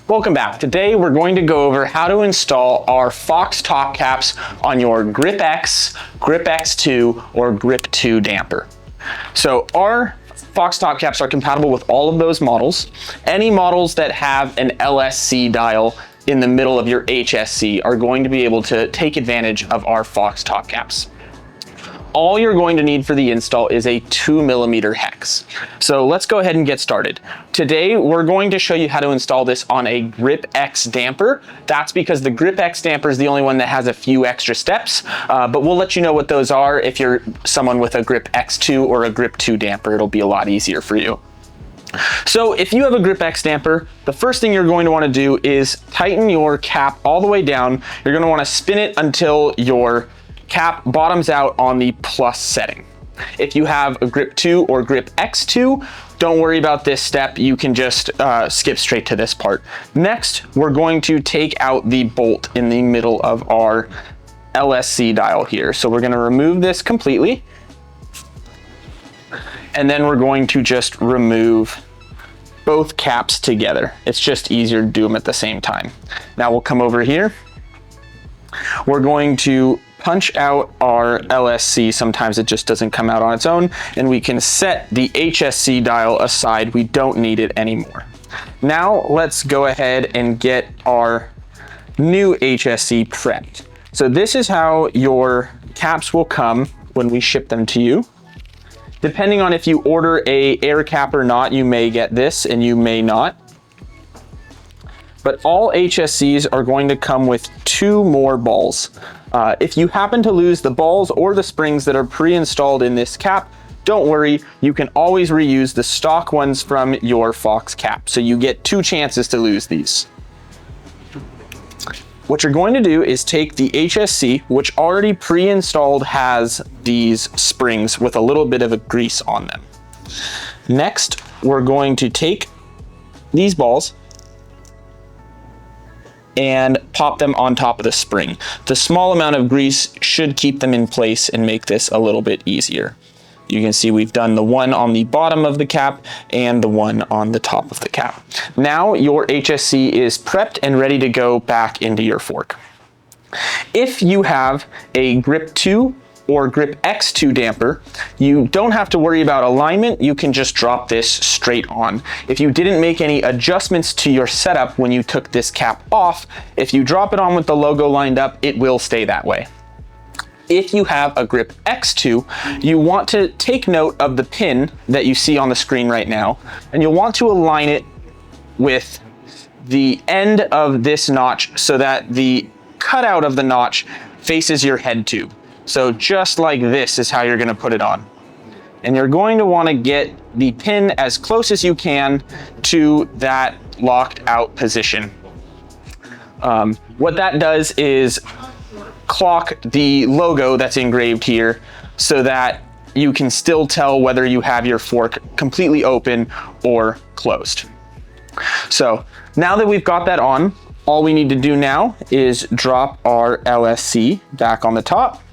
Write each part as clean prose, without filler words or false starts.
Welcome back. Today we're going to go over how to install our Fox top caps on your GRIPX, GRIPX2, or GRIP2 damper. So our Fox top caps are compatible with all of those models. Any models that have an LSC dial in the middle of your HSC are going to be able to take advantage of our Fox top caps. All you're going to need for the install is a 2mm hex. So let's go ahead and get started. Today, we're going to show you how to install this on a GRIPX damper. That's because the GRIPX damper is the only one that has a few extra steps, but we'll let you know what those are. If you're someone with a GRIPX2 or a GRIP2 damper, it'll be a lot easier for you. So if you have a GRIPX damper, the first thing you're going to want to do is tighten your cap all the way down. You're going to want to spin it until your cap bottoms out on the plus setting. If you have a GRIP2 or GRIPX2, don't worry about this step. You can just skip straight to this part. Next, we're going to take out the bolt in the middle of our LSC dial here. So we're going to remove this completely. And then we're going to just remove both caps together. It's just easier to do them at the same time. Now we'll come over here. We're going to punch out our LSC. Sometimes it just doesn't come out on its own, and we can set the HSC dial aside. We don't need it anymore. Now let's go ahead and get our new HSC prepped. So this is how your caps will come when we ship them to you. Depending on if you order a air cap or not, you may get this and you may not. But all HSCs are going to come with 2 more balls. If you happen to lose the balls or the springs that are pre-installed in this cap, don't worry, you can always reuse the stock ones from your Fox cap. So you get 2 chances to lose these. What you're going to do is take the HSC, which already pre-installed has these springs with a little bit of a grease on them. Next, we're going to take these balls and pop them on top of the spring. The small amount of grease should keep them in place and make this a little bit easier. You can see we've done the one on the bottom of the cap and the one on the top of the cap. Now your HSC is prepped and ready to go back into your fork. If you have a GRIP2 or GRIPX2 damper, you don't have to worry about alignment. You can just drop this straight on. If you didn't make any adjustments to your setup when you took this cap off, if you drop it on with the logo lined up, it will stay that way. If you have a GRIPX2, you want to take note of the pin that you see on the screen right now, and you'll want to align it with the end of this notch so that the cutout of the notch faces your head tube. So just like this is how you're going to put it on. And you're going to want to get the pin as close as you can to that locked out position. What that does is clock the logo that's engraved here so that you can still tell whether you have your fork completely open or closed. So now that we've got that on, all we need to do now is drop our LSC back on the top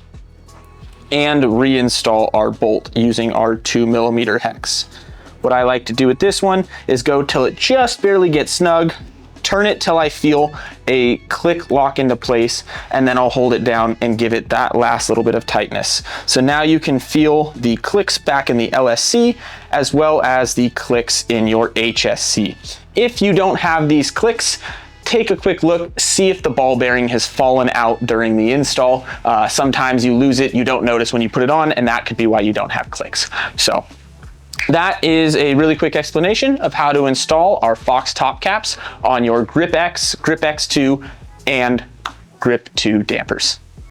and reinstall our bolt using our 2mm hex. What I like to do with this one is go till it just barely gets snug, turn it till I feel a click lock into place, and then I'll hold it down and give it that last little bit of tightness. So now you can feel the clicks back in the LSC as well as the clicks in your HSC. If you don't have these clicks, take a quick look, see if the ball bearing has fallen out during the install. Sometimes you lose it, you don't notice when you put it on, and that could be why you don't have clicks. So that is a really quick explanation of how to install our Fox top caps on your GRIPX, GRIPX2, and GRIP2 dampers.